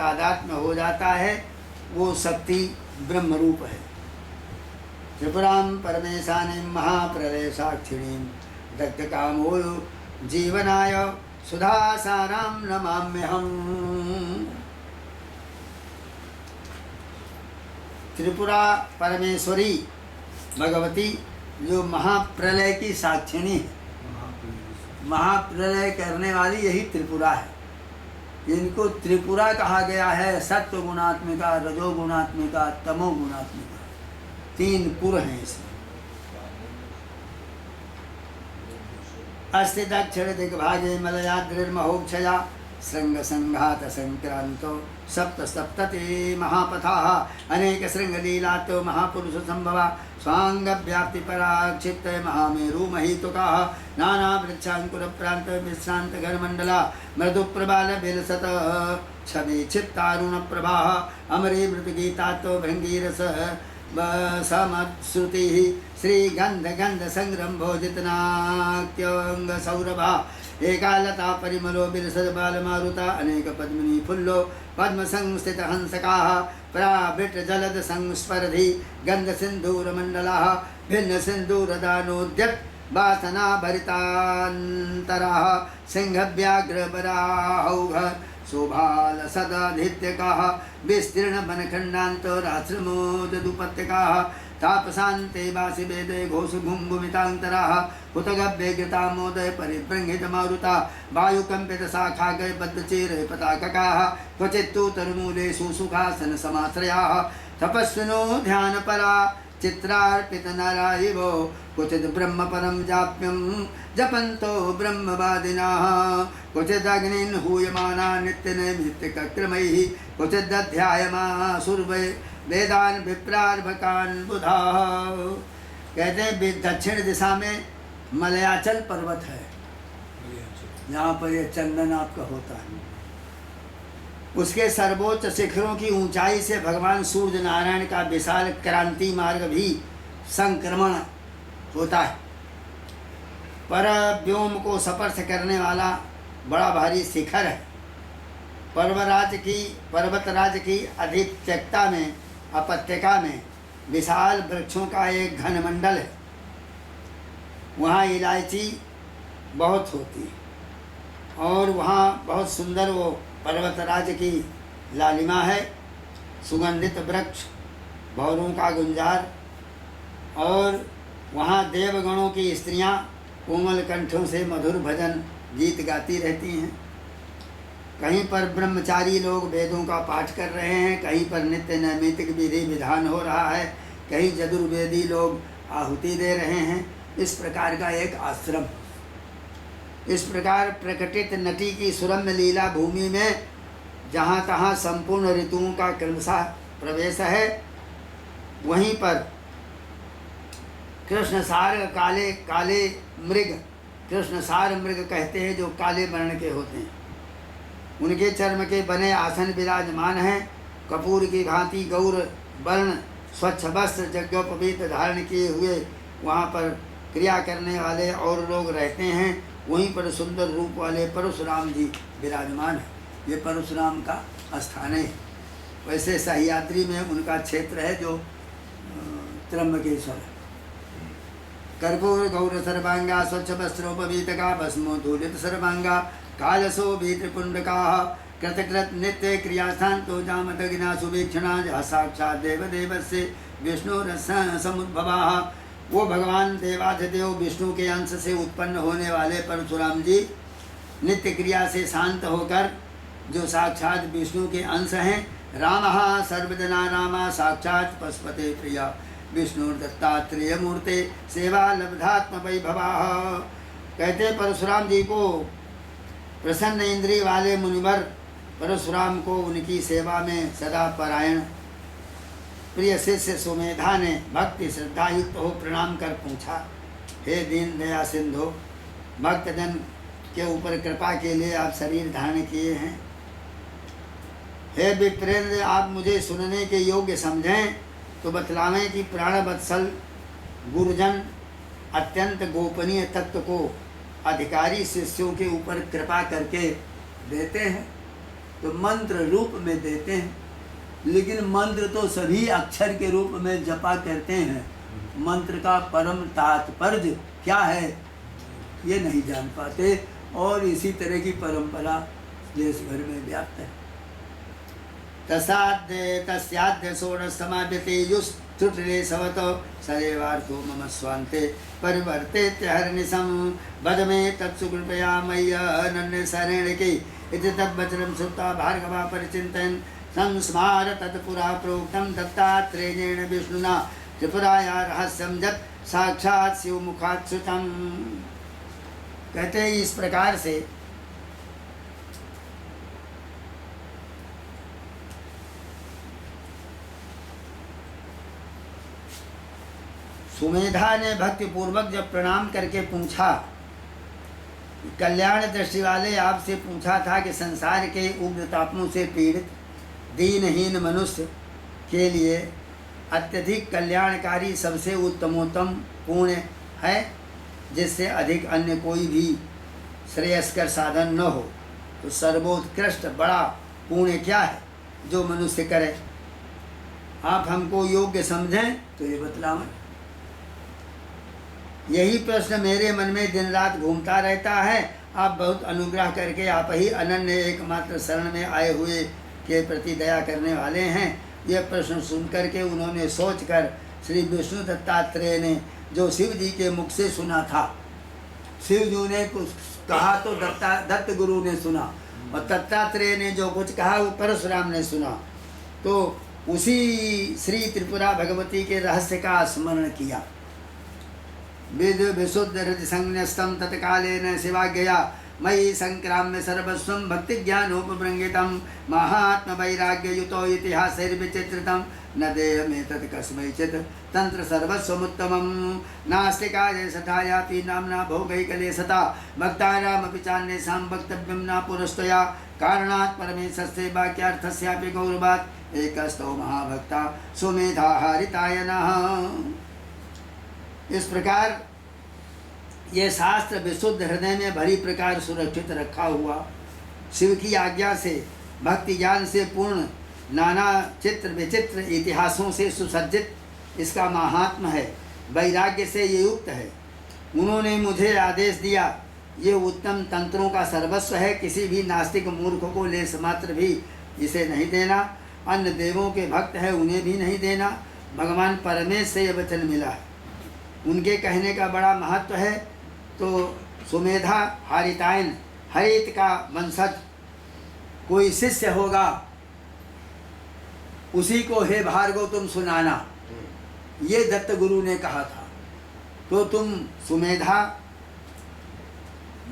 तादात्म्य हो जाता है, वो शक्ति ब्रह्म रूप है। त्रिपुरां परमेशानीं महाप्रलय साक्षिणीं दग्ध कामो जीवनाय सुधासारां नमाम्यहम्। त्रिपुरा परमेश्वरी भगवती जो महाप्रलय की साक्षिणी है, महाप्रलय करने वाली यही त्रिपुरा है। इनको त्रिपुरा कहा गया है। सत्व गुणात्मिका, रजो गुणात्मिका, तमो गुणात्मिका, तीन पुर हैं इसमें। अस्ति दक्षिण दिग्भागे मलयाद्रिर्महोक्षया श्रृंग संघात संक्रांतो सप्त सप्तति महापथाः अनेक श्रृंग लीलातो महापुरुष संभवा स्वांग व्याप्ति पराक्षिप्त महामेरु महितुकाः नाना वृक्षांकुर प्रांत विश्रांत घर मंडला मृदु प्रबाल बिलसत छवि चित्तारुण प्रभाः अमरी मृत गीतातो भृंगीरस समश्रुति श्री गंध गंध संग्रंभो जितनाक्यंग सौरभा एकालता परिमलो बिलसद बाल मारुता अनेक पद्मिनी फुल्लो पद्म संस्थित हंसकाः प्रावृट जलद संस्पर्धी गंध सिंधूर मंडलाः भिन्न सिंधूर दानोद्यत वासना भरितांतराः सिंह व्याघ्र बराहौघ शोभाल सदाधित्यकाः विस्तीर्ण वनखंडान्तराश्रमोदुपत्यकाः तापशान्ते वासि वेदे घोष घुम्भुमितान्तराः हुतगभ्ये घृतामोदय परिभृंहित मारुता वायुकंपित शाखा गय बद्धचेर पताककाः क्वचित्तु तरुमूलेषु सुखासन समाश्रयाः तपस्विनो ध्यानपरा चित्रार्पित नराइवो क्वचित् ब्रह्म परम जाप्यं जपन्तो ब्रह्मवादिनाः क्वचित् अग्निन् हूयमाना नित्य नैमित्तिकक्रमैः क्वचित् अध्यायमासुर्वै वेदान विप्रार्भकान बुधाः। कहते हैं दक्षिण दिशा में मलयाचल पर्वत है, यहाँ पर ये चंदन आपका होता है। उसके सर्वोच्च शिखरों की ऊंचाई से भगवान सूर्य नारायण का विशाल क्रांति मार्ग भी संक्रमण होता है। पर व्योम को स्पर्श करने वाला बड़ा भारी शिखर है। पर्वतराज की अधित्यक्ता में अपत्यका में विशाल वृक्षों का एक घन मंडल है। वहाँ इलायची बहुत होती है और वहाँ बहुत सुंदर वो पर्वतराज की लालिमा है। सुगंधित वृक्ष, भौरों का गुंजार और वहाँ देवगणों की स्त्रियाँ कोमल कंठों से मधुर भजन गीत गाती रहती हैं। कहीं पर ब्रह्मचारी लोग वेदों का पाठ कर रहे हैं, कहीं पर नित्य नैमित्तिक विधि विधान हो रहा है, कहीं चतुर्वेदी लोग आहुति दे रहे हैं। इस प्रकार का एक आश्रम। इस प्रकार प्रकटित नटी की सुरम्य लीला भूमि में जहाँ तहाँ संपूर्ण ऋतुओं का क्रमशः प्रवेश है, वहीं पर कृष्णसार काले काले मृग, कृष्णसार मृग कहते हैं जो काले वर्ण के होते हैं, उनके चर्म के बने आसन विराजमान हैं। कपूर की भांति गौर वर्ण स्वच्छ वस्त्र यज्ञोपवीत धारण किए हुए वहाँ पर क्रिया करने वाले और लोग रहते हैं। वहीं पर सुंदर रूप वाले परशुराम जी विराजमान हैं। ये परशुराम का स्थान है। वैसे सह्याद्री में उनका क्षेत्र है जो त्र्यंबकेश्वर है। कर्पूर गौर सर्वांगा स्वच्छ वस्त्रोपवीतका भस्मोद्धूलित सर्वांगा कालशोभी त्रिपुंडकाः कृतकृत नित्य क्रियास्थान तो जामदग्ना सुवीक्षणा जहाँ साक्षात देवदेवस्य विष्णुरस समुद्भवाः। वो भगवान देवाधिदेव विष्णु के अंश से उत्पन्न होने वाले परशुराम जी नित्य क्रिया से शांत होकर जो साक्षात विष्णु के अंश हैं। रामः सर्वजना रामा साक्षात पशुपते प्रिया विष्णुर्दत्तात्रेय मूर्ते सेवा लब्धात्म वैभवाः। कहते परशुराम जी को प्रसन्न इंद्रिय वाले मुनिवर परशुराम को उनकी सेवा में सदा परायण प्रिय शिष्य सुमेधा ने भक्ति श्रद्धा युक्त हो प्रणाम कर पूछा, हे दीन दया सिंधु, भक्तजन के ऊपर कृपा के लिए आप शरीर धारण किए हैं। हे विप्रेंद्र, आप मुझे सुनने के योग्य समझें तो बतलावें कि प्राण वत्सल गुरुजन अत्यंत गोपनीय तत्व को अधिकारी शिष्यों के ऊपर कृपा करके देते हैं। तो मंत्र रूप में देते हैं, लेकिन मंत्र तो सभी अक्षर के रूप में जपा करते हैं, मंत्र का परम तात्पर्य क्या है ये नहीं जान पाते, और इसी तरह की परंपरा देश भर में व्याप्त है। तस्याद्य षोडश समाप्यते युष्टुटरे सवतो सदैवार्थो मम स्वान्ते परिवर्तेत्यहर्निशं वद मे तत्सुकृपया मय्य अनन्य शरणके इति तद्वचनं श्रुत्वा भार्गवा परिचिन्तयन् संस्मार तत्पुरा प्रोक्तं दत्तात्रेयेण विष्णुना त्रिपुराया रहस्यं यत् साक्षात् शिवमुखात् श्रुतं। कहते हैं इस प्रकार से सुमेधा ने भक्ति पूर्वक जब प्रणाम करके पूछा, कल्याण दृष्टि वाले आपसे पूछा था कि संसार के उग्र तापों से पीड़ित दीनहीन मनुष्य के लिए अत्यधिक कल्याणकारी सबसे उत्तमोत्तम पुण्य है, जिससे अधिक अन्य कोई भी श्रेयस्कर साधन न हो, तो सर्वोत्कृष्ट बड़ा पुण्य क्या है जो मनुष्य करे? आप हमको योग्य समझें तो ये बतलावें। यही प्रश्न मेरे मन में दिन रात घूमता रहता है। आप बहुत अनुग्रह करके आप ही अनन्य एकमात्र शरण में आए हुए के प्रति दया करने वाले हैं। यह प्रश्न सुनकर के उन्होंने सोचकर श्री विष्णु दत्तात्रेय ने जो शिव जी के मुख से सुना था, शिव जी ने कुछ कहा तो दत्त गुरु ने सुना, और दत्तात्रेय ने जो कुछ कहा वो परशुराम ने सुना, तो उसी श्री त्रिपुरा भगवती के रहस्य का स्मरण किया। विद विशुद्ध हृदय संन्यस्तम तत्कालेन शिवाज्ञया मयि संक्राम्य सर्वस्वं भक्ति ज्ञानोपबृंहितं महात्म वैराग्य युतो इतिहासैर्विचित्रितं न देयमेतत् कस्मैचित् तंत्र सर्वस्वमुत्तमं नास्तिकाय सथायापि नाम्ना भोगैकलेशता भक्तानामपि चान्येषां वक्तव्यं न पुरस्त्वया कारणात् परमेशस्य वाक्यार्थस्यापि गौरवात् एकस्तो महाभक्ता सुमेधा हरितायनः। इस प्रकार ये शास्त्र विशुद्ध हृदय में भली प्रकार सुरक्षित रखा हुआ, शिव की आज्ञा से भक्ति ज्ञान से पूर्ण, नाना चित्र विचित्र इतिहासों से सुसज्जित इसका महात्म है, वैराग्य से ये युक्त है। उन्होंने मुझे आदेश दिया, ये उत्तम तंत्रों का सर्वस्व है, किसी भी नास्तिक मूर्ख को लेश मात्र भी इसे नहीं देना, अन्य देवों के भक्त है उन्हें भी नहीं देना। भगवान परमेश से ये वचन मिला है, उनके कहने का बड़ा महत्व है। तो सुमेधा हरितायन, हरित का वंशज कोई शिष्य होगा, उसी को हे भार्गव तुम सुनाना, ये दत्त गुरु ने कहा था। तो तुम सुमेधा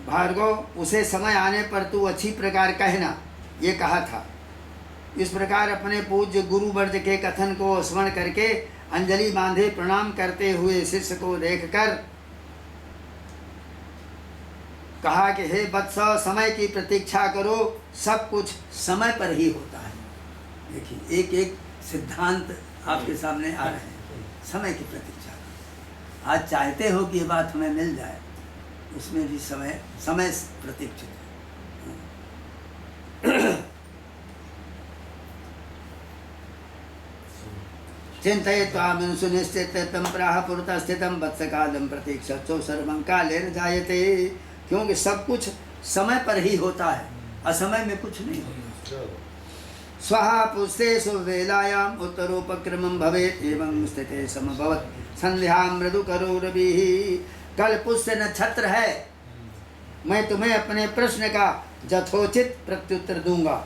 भार्गव उसे समय आने पर तू अच्छी प्रकार कहना, ये कहा था। इस प्रकार अपने पूज्य गुरु वर्ज के कथन को स्मरण करके अंजलि बांधे प्रणाम करते हुए शिष्य को देखकर कहा कि हे वत्स, समय की प्रतीक्षा करो, सब कुछ समय पर ही होता है। देखिए एक एक सिद्धांत आपके सामने आ रहे हैं। समय की प्रतीक्षा करो, आज चाहते हो कि ये बात हमें मिल जाए, उसमें भी समय प्रतीक्षित है। चिंतयित्वा सुनिश्चितं प्राह पुरतः स्थितं वत्सकालं प्रतीक्षतो सर्वं कालेन जायते। क्योंकि सब कुछ समय पर ही होता है, असमय में कुछ नहीं होता। स्वहा पुष्टेषु वेलायाम् उत्तरोपक्रमं भवेत् एवं स्थिते समभवत् संध्या मृदु करो रविः। कल पुष्य नक्षत्र है, मैं तुम्हें अपने प्रश्न का यथोचित प्रत्युत्तर दूंगा।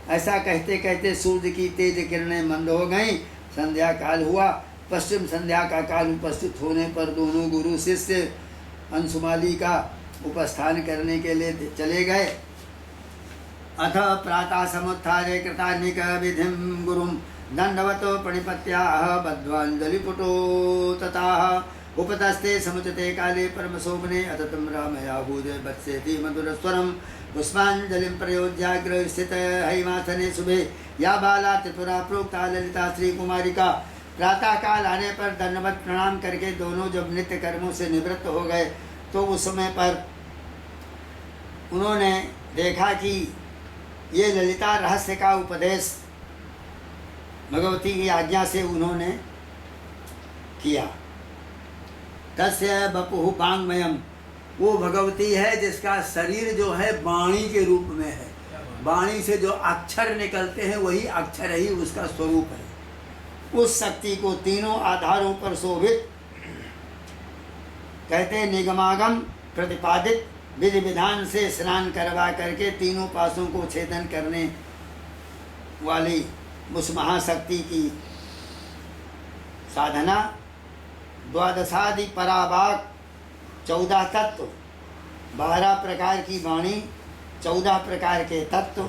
ऐसा कहते कहते सूर्य की तेज किरणें मंद हो गईं। संध्या काल हुआ। पश्चिम संध्या का काल उपस्थित होने पर दोनों गुरु शिष्य अंशुमाली का उपस्थान करने के लिए चले गए। अथ प्रातः समुत्थाय कृतार्निक विधिं गुरुं दंडवतो प्रणिपत्याह बद्ध्वाञ्जलिपुटो ततः उपतस्ते समुचिते काले परमशोभने अततं रामयाहूदे वत्सेति मधुरस्वरं पुष्पाञ्जलिं प्रयोज्याग्र स्थित हैमासने शुभे या बाला त्रिपुरा प्रोक्ता ललिता श्री कुमारिका। प्रातः काल आने पर दंडवत प्रणाम करके दोनों जब नित्य कर्मों से निवृत्त हो गए तो उस समय पर उन्होंने देखा कि ये ललिता रहस्य का उपदेश भगवती की आज्ञा से उन्होंने किया। तस्य बपुः वाङ्मयम्, वो भगवती है जिसका शरीर जो है वाणी के रूप में है। वाणी से जो अक्षर निकलते हैं वही अक्षर ही उसका स्वरूप है। उस शक्ति को तीनों आधारों पर शोभित कहते निगमागम प्रतिपादित विधि विधान से स्नान करवा करके तीनों पासों को छेदन करने वाली उस महाशक्ति की साधना, द्वादशादि परावाक 14 तत्व, 12 प्रकार की वाणी, 14 प्रकार के तत्व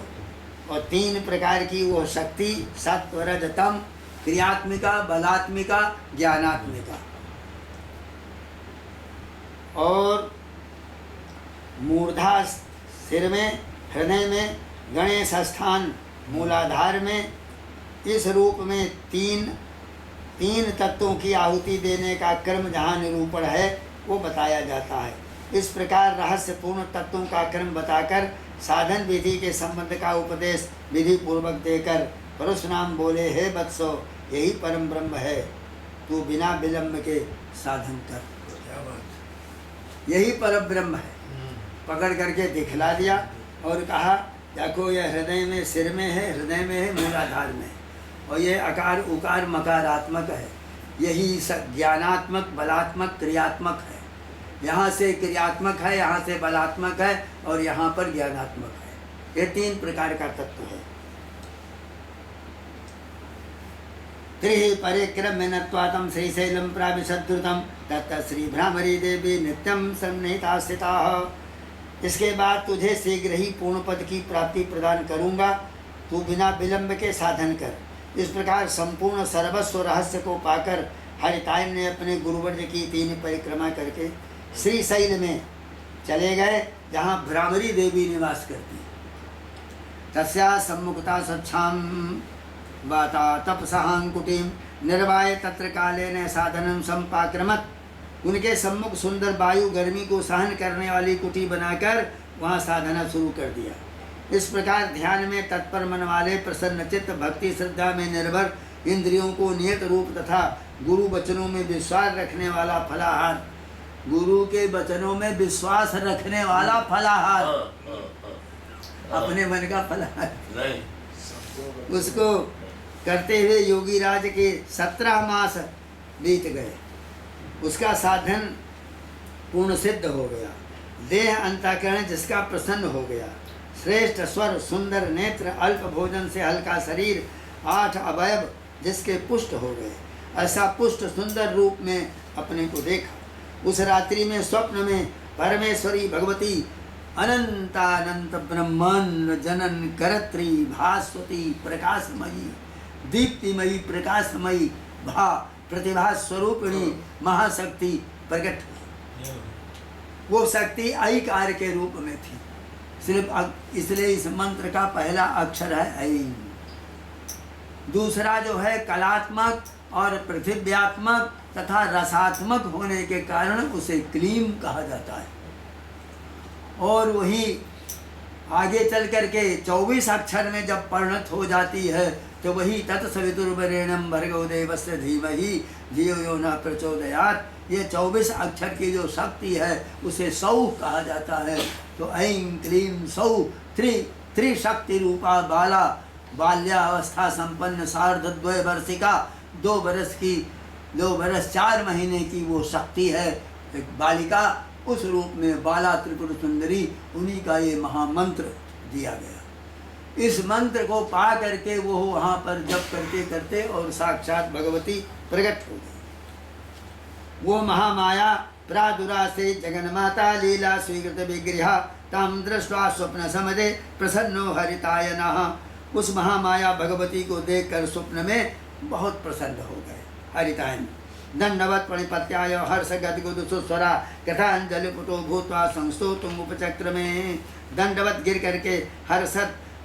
और 3 प्रकार की वो शक्ति, सत्व रज तम, क्रियात्मिका, बलात्मिका, ज्ञानात्मिका। और मूर्धा सिर में, हृदय में, गणेश स्थान मूलाधार में, इस रूप में तीन तत्वों की आहुति देने का क्रम जहाँ निरूपण है वो बताया जाता है। इस प्रकार रहस्यपूर्ण तत्वों का क्रम बताकर साधन विधि के संबंध का उपदेश विधि पूर्वक देकर परशुराम बोले, हे वत्सो, यही परम ब्रह्म है, तू बिना विलंब के साधन कर। यही परम ब्रह्म है। पकड़ करके दिखला दिया और कहा, देखो यह हृदय में, सिर में है, हृदय में है, मूलाधार में है, और ये अकार उकार मकारात्मक है। यही ज्ञानात्मक, बलात्मक, क्रियात्मक है। यहाँ से क्रियात्मक है, यहाँ से बलात्मक है और यहाँ पर ज्ञानात्मक है। ये 3 प्रकार का तत्व है। त्रिहि परिक्रम्य नत्वातं श्रीशैलं प्राविशद्धृतं तत्र श्री भ्रामरी देवी नित्यं सन्निहिता स्थिताः। इसके बाद तुझे शीघ्र ही पूर्ण पद की प्राप्ति प्रदान करूँगा, तू बिना विलंब के साधन कर। इस प्रकार संपूर्ण सर्वस्व रहस्य को पाकर हरितायन ने अपने गुरुवर्य की 3 परिक्रमा करके श्रीशैल में चले गए, जहाँ भ्रामरी देवी निवास करती। तस्या सम्मुखता सच्छाम वाता तपसहांकुटिम निर्वाय तत्र कालेन साधनं संपाक्रमत। उनके सम्मुख सुंदर वायु गर्मी को सहन करने वाली कुटी बनाकर वहाँ साधना शुरू कर दिया। इस प्रकार ध्यान में तत्पर मन वाले प्रसन्न चित्त, भक्ति श्रद्धा में निर्भर, इंद्रियों को नियत रूप तथा गुरु वचनों में विश्वास रखने वाला फलाहार, गुरु के वचनों में विश्वास रखने वाला फलाहार, अपने मन का फलाहार नहीं, उसको करते हुए योगी राज के 17 मास बीत गए। उसका साधन पूर्ण सिद्ध हो गया। देह अंतःकरण जिसका प्रसन्न हो गया, श्रेष्ठ स्वर, सुंदर नेत्र, अल्प भोजन से हल्का शरीर, 8 अवयव जिसके पुष्ट हो गए, ऐसा पुष्ट सुंदर रूप में अपने को देखा। उस रात्रि में स्वप्न में परमेश्वरी भगवती अनंतानंत ब्रह्मांड जनन करत्री भास्वती प्रकाशमयी दीप्तिमयी प्रकाशमयी भा प्रतिभा स्वरूपिणी महाशक्ति प्रकट हुई। वो शक्ति ऐकार के रूप में थी। सिर्फ इसलिए इस मंत्र का पहला अक्षर है ऐं। दूसरा जो है कलात्मक और पृथिव्यात्मक तथा रसात्मक होने के कारण उसे क्लीम कहा जाता है। और वही आगे चल करके 24 अक्षर में जब परिणत हो जाती है तो वही तत्सवितुर्वरेण्यं भर्गो देवस्य धीमहि धियो यो न प्रचोदयात्। ये 24 अक्षर की जो शक्ति है उसे सौः कहा जाता है। तो ऐं क्लीं सौः त्रिशक्ति रूपा बाला, बाल्यावस्था संपन्न सार्धद्वय वर्षिका, 2 बरस 4 महीने की वो शक्ति है, एक बालिका। उस रूप में बाला त्रिपुर सुंदरी, उन्हीं का ये महामंत्र दिया गया। इस मंत्र को पा करके वो वहाँ पर जप करते करते और साक्षात भगवती प्रकट हो गई। वो महामाया प्रादुरा से जगन्माता लीला स्वीकृत विग्रहा ताम दृष्ट्वा स्वप्न समझे प्रसन्नो हरितायनः। उस महामाया भगवती को देखकर स्वप्न में बहुत प्रसन्न हो गए हरितायन। दंडवत प्रणिपत्याय हर्ष गदगुदुस्वरा कथांजलि पुटो भूत्वा संस्तोतुम उपचक्र में। दंडवत गिर करके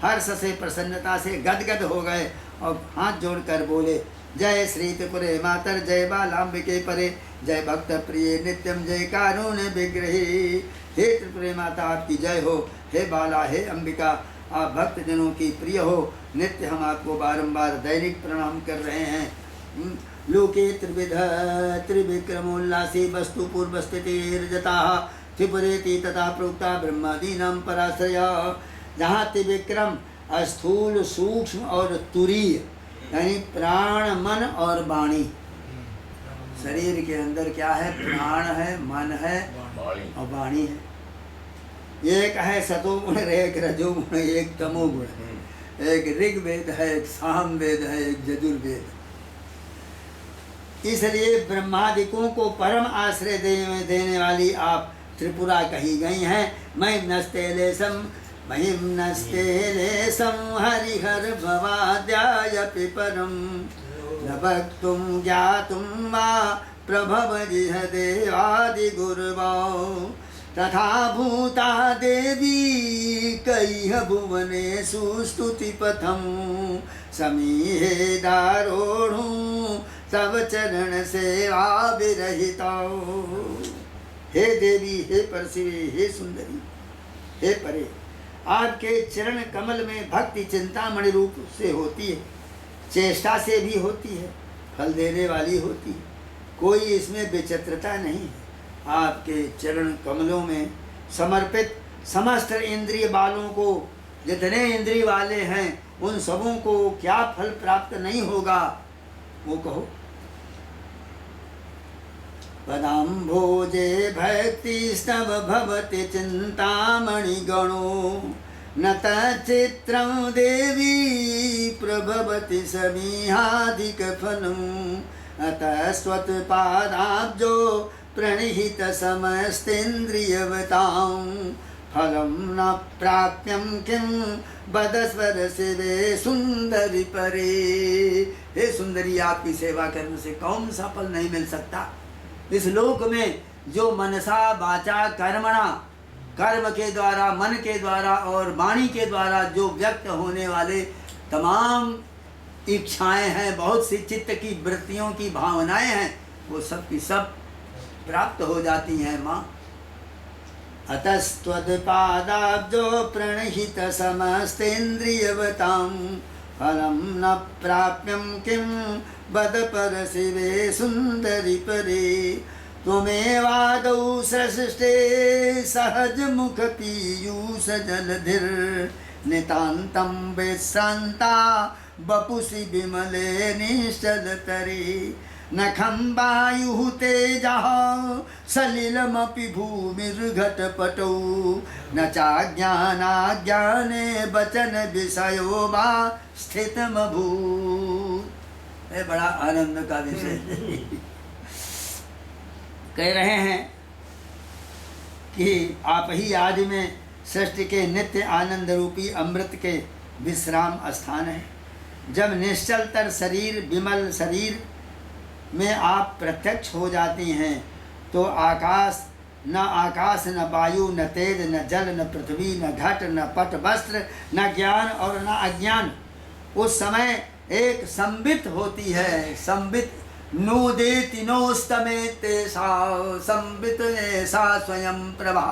हर्ष से प्रसन्नता से गदगद हो गए और हाथ जोड़कर बोले, जय श्री त्रिपुरे मातर, जय बालाम्बिके परे, जय भक्त प्रिय नित्यम, जय कारुण्य विग्रही। हे त्रिपुरे माता आपकी जय हो, हे बाला, हे अंबिका आप भक्त जनों की प्रिय हो। नित्य हम आपको बारंबार दैनिक प्रणाम कर रहे हैं। लोके त्रिविध त्रिविक्रमोल्लासे वस्तु पूर्वस्थितिर्जता त्रिपुरेति तथा प्रोक्ता ब्रह्मादीनां पराश्रय। जहाँ त्रिविक्रम स्थूल सूक्ष्म और तुरीय यानी प्राण मन और वाणी। शरीर के अंदर क्या है? प्राण है, मन है और वाणी है। एक है सतोगुण, एक रजोगुण, एक तमोगुण, एक ऋग्वेद है, एक सामवेद है, एक यजुर्वेद। इसलिए ब्रह्मादिकों को परम आश्रय देने वाली आप त्रिपुरा कही गई हैं। महिम्नस्तेलेशम हरिहर भवाद्यायपि परम न वक्तुं ज्ञातुं वा प्रभवजिह देवादिगुर्वौ तथा भूता देवी कैह भुवनेषु स्तुतिपथं समीहे दारोढुं तव चरण सेवा विरहितौ। हे देवी, हे परशिवे, हे सुंदरी, हे परे, आपके चरण कमल में भक्ति चिंतामणि रूप से होती है, चेष्टा से भी होती है, फल देने वाली होती है। कोई इसमें विचित्रता नहीं है। आपके चरण कमलों में समर्पित समस्त इंद्रिय वालों को, जितने इंद्रिय वाले हैं उन सबों को क्या फल प्राप्त नहीं होगा, वो कहो। पदाम्भोजे भक्ति स्तव भवति चिंतामणि गणो न तच्चित्रं देवी प्रभवति समीहाधिक फलम् अतः स्वत्पादाब्जो प्रणिहित समस्तेन्द्रियवतां फलं न प्राप्यं किं बदस्वर शिवे सुंदरी परे। हे सुंदरी, आपकी सेवा करने से कौन सा फल नहीं मिल सकता। इस लोक में जो मनसा वाचा कर्मणा, कर्म के द्वारा, मन के द्वारा और वाणी के द्वारा जो व्यक्त होने वाले तमाम इच्छाएं हैं, बहुत सी चित्त की वृत्तियों की भावनाएं हैं, वो सब की सब प्राप्त हो जाती हैं माँ। अतस्त्वत्पादाब्जो प्रणहित समस्तेन्द्रियवतां फलं न प्राप्यं किं बद पर शिवे सुंदरी परे। त्वमेवादौ सृष्टे सहज मुख पीयूष जलधिर नितान्तं विश्रान्ता वपुषि विमले निश्चलतरे नखं वायुः तेजः सलिलमपि भूमिर्घटपटौ न चाज्ञानाज्ञाने वचन विषयो वा स्थितमभूत्। ये बड़ा आनंद का विषय कह रहे हैं कि आप ही आदि में सृष्टि के नित्य आनंद रूपी अमृत के विश्राम स्थान है। जब निश्चलतर शरीर, विमल शरीर में आप प्रत्यक्ष हो जाती हैं तो आकाश न वायु, न तेज, न जल, न पृथ्वी, न घट, न पट वस्त्र, न ज्ञान और न अज्ञान, उस समय एक संबित होती है। संबित नोदेति नोस्तमेतेषा संबित ऐसा स्वयं प्रभा।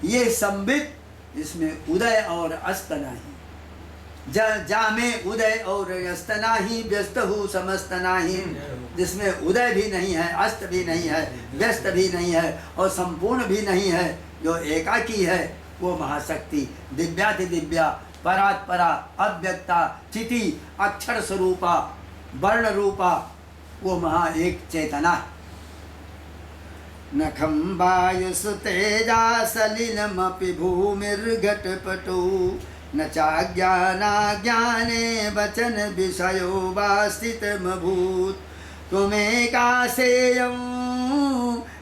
ये संबित, इसमें उदय और अस्त नहीं। जा में उदय और अस्त नाही, व्यस्त हु समस्त नाही, जिसमें उदय भी नहीं है, अस्त भी नहीं है, व्यस्त भी नहीं है और संपूर्ण भी नहीं है, जो एकाकी है, वो महाशक्ति दिव्याति दिव्या परात् परा अव्यक्ता चिति अक्षर स्वरूपा वर्ण रूपा वो महा एक चेतना। नखं वायुषु तेजा सलिलमपि भूमिर्घटपटु न चाज्ञानाज्ञाने वचन विषयो वा स्थितमभूत्। त्वमेका सेयं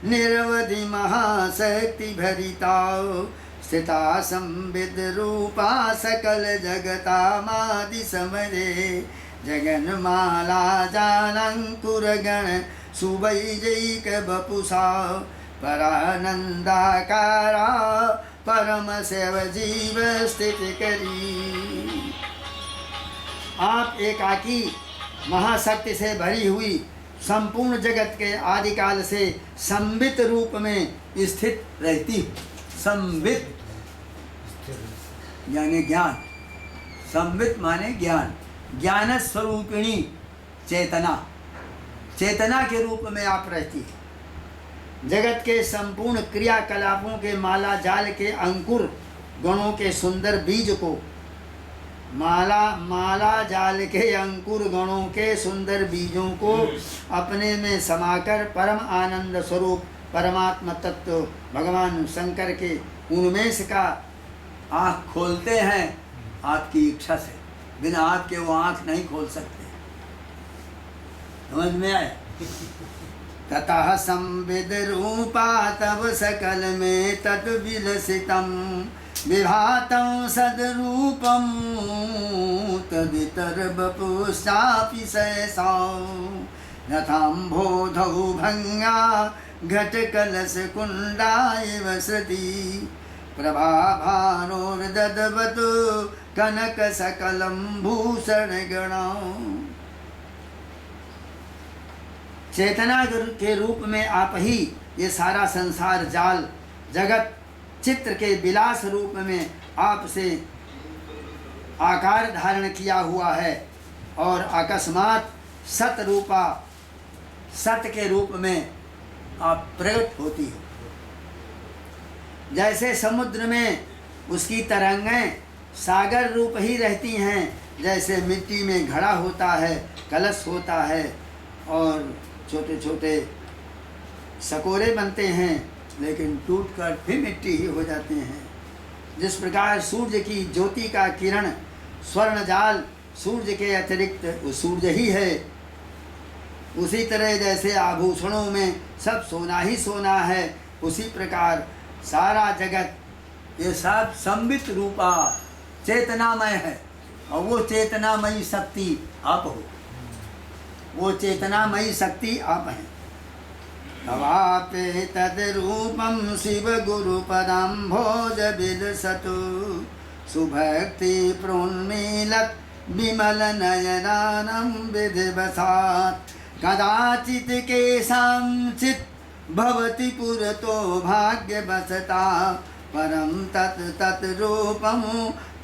निरवधि महाशक्ति भरिता स्थिता संविद रूपा सकल जगतामादि समरे जगन्माला जानंकुरगण सुवैजैक वपुषा परानंदाकारा परम शिव जीव स्थिति करी। आप एकाकी महाशक्ति से भरी हुई संपूर्ण जगत के आदिकाल से संबित रूप में स्थित रहती। संबित यानी ज्ञान, संवित माने ज्ञान, ज्ञान स्वरूपिणी चेतना, चेतना के रूप में आप रहती है। जगत के संपूर्ण क्रियाकलापों के माला जाल के अंकुर गणों के सुंदर बीज को, माला जाल के अंकुर गणों के सुंदर बीजों को अपने में समाकर परम आनंद स्वरूप परमात्मा तत्व भगवान शंकर के उन्मेष का आँख खोलते हैं आपकी इच्छा से। बिना आपके वो आँख नहीं खोल सकते। समझ में आए? ततः संविद रूपा तब सकल में तत् विलसितम विभातं सद्रूपं तदितर बपुश्चापि सहसा रथाम्भोधौ भंगा घटकलश कुंडा इव श्रुति प्रभाभानोर्ददवतु कनक सकलं भूषण गणौ। चेतना के रूप में आप ही ये सारा संसार जाल जगत चित्र के विलास रूप में आपसे आकार धारण किया हुआ है और अकस्मात सत रूपा सत के रूप में आप प्रकट होती हो। जैसे समुद्र में उसकी तरंगें सागर रूप ही रहती हैं, जैसे मिट्टी में घड़ा होता है, कलश होता है और छोटे छोटे सकोरे बनते हैं, लेकिन टूटकर फिर मिट्टी ही हो जाते हैं। जिस प्रकार सूर्य की ज्योति का किरण स्वर्ण जाल सूर्य के अतिरिक्त सूर्य ही है, उसी तरह जैसे आभूषणों में सब सोना ही सोना है, उसी प्रकार सारा जगत ये सब संबित रूपा चेतनामय है। और वो चेतनामयी शक्ति आप हो, वो चेतनामयी शक्ति आप हैं। तवापे तद्रूपं शिव गुरुपदाम्भोज विलसतु सुभक्ति प्रोन्मीलत् विमल नयनानं विधिवसात् कदाचित् केषाञ्चित् भवति पुरतो भाग्यवशता परं तत् तत् रूपं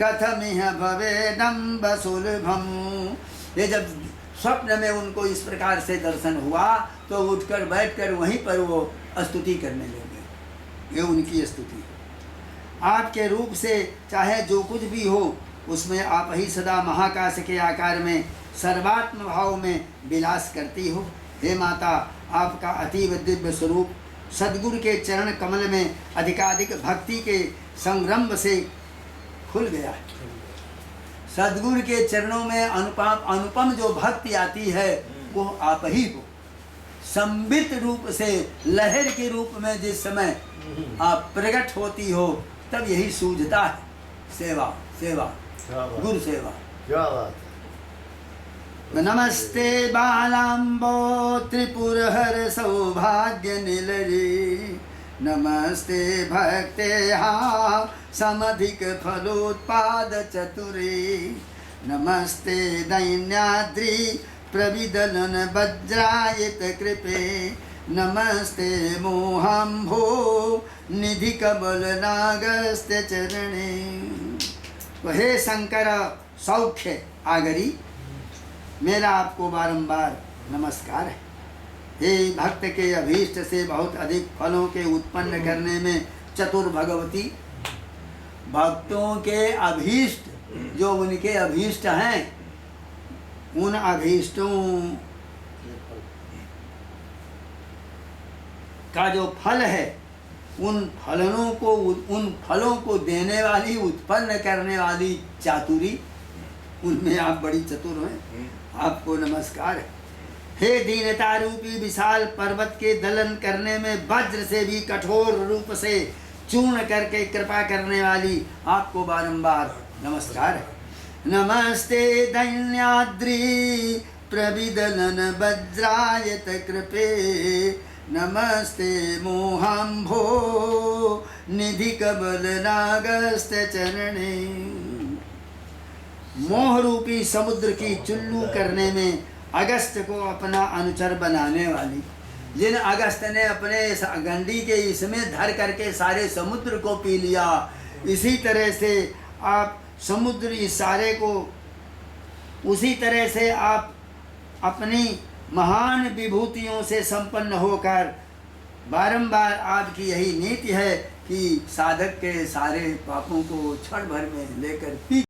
कथमिह भवेदम्ब सुलभम्। ये जब स्वप्न में उनको इस प्रकार से दर्शन हुआ तो उठकर बैठकर वहीं पर वो स्तुति करने लगे। ये उनकी स्तुति। आपके रूप से चाहे जो कुछ भी हो उसमें आप ही सदा महाकाश के आकार में सर्वात्म भाव में विलास करती हो। हे माता, आपका अतीव दिव्य स्वरूप सद्गुरु के चरण कमल में अधिकाधिक भक्ति के संरंभ से खुल गया है। सद्गुरु के चरणों में अनुपम जो भक्ति आती है वो आप ही हो। संबित रूप से लहर के रूप में जिस समय आप प्रकट होती हो तब यही सूझता है सेवा सेवा गुरु सेवा। क्या बात। नमस्ते बालाम्बो त्रिपुरहर सौभाग्य निलरी नमस्ते भक्तेहा समधिक फलोत्पाद चतुरे नमस्ते दैन्याद्रि प्रविदलन वज्रायित कृपे नमस्ते मोहाम्भो निधि कमल नागस्त्य चरणे। तो हे शंकर सौख्य आगरी, मेरा आपको बारंबार नमस्कार है। हे भक्त के अभीष्ट से बहुत अधिक फलों के उत्पन्न करने में चतुर भगवती, भक्तों के अभीष्ट जो उनके अभीष्ट हैं उन अभीष्टों का जो फल है उन फलों को देने वाली उत्पन्न करने वाली चातुरी, उनमें आप बड़ी चतुर हैं। आपको नमस्कार है। हे दीनता रूपी विशाल पर्वत के दलन करने में वज्र से भी कठोर रूप से चूर्ण करके कृपा करने वाली, आपको बारंबार नमस्कार है। नमस्ते दैन्याद्रि प्रविदलन वज्रायत कृपे नमस्ते मोहाम्भो निधि कबल नागस्त्य चरणे। मोह रूपी समुद्र की चुल्लू करने में अगस्त को अपना अनुचर बनाने वाली, जिन अगस्त ने अपने गंडी के इसमें धर करके सारे समुद्र को पी लिया, इसी तरह से आप समुद्र इशारे को उसी तरह से आप अपनी महान विभूतियों से संपन्न होकर बारंबार आपकी यही नीति है कि साधक के सारे पापों को क्षण भर में लेकर पी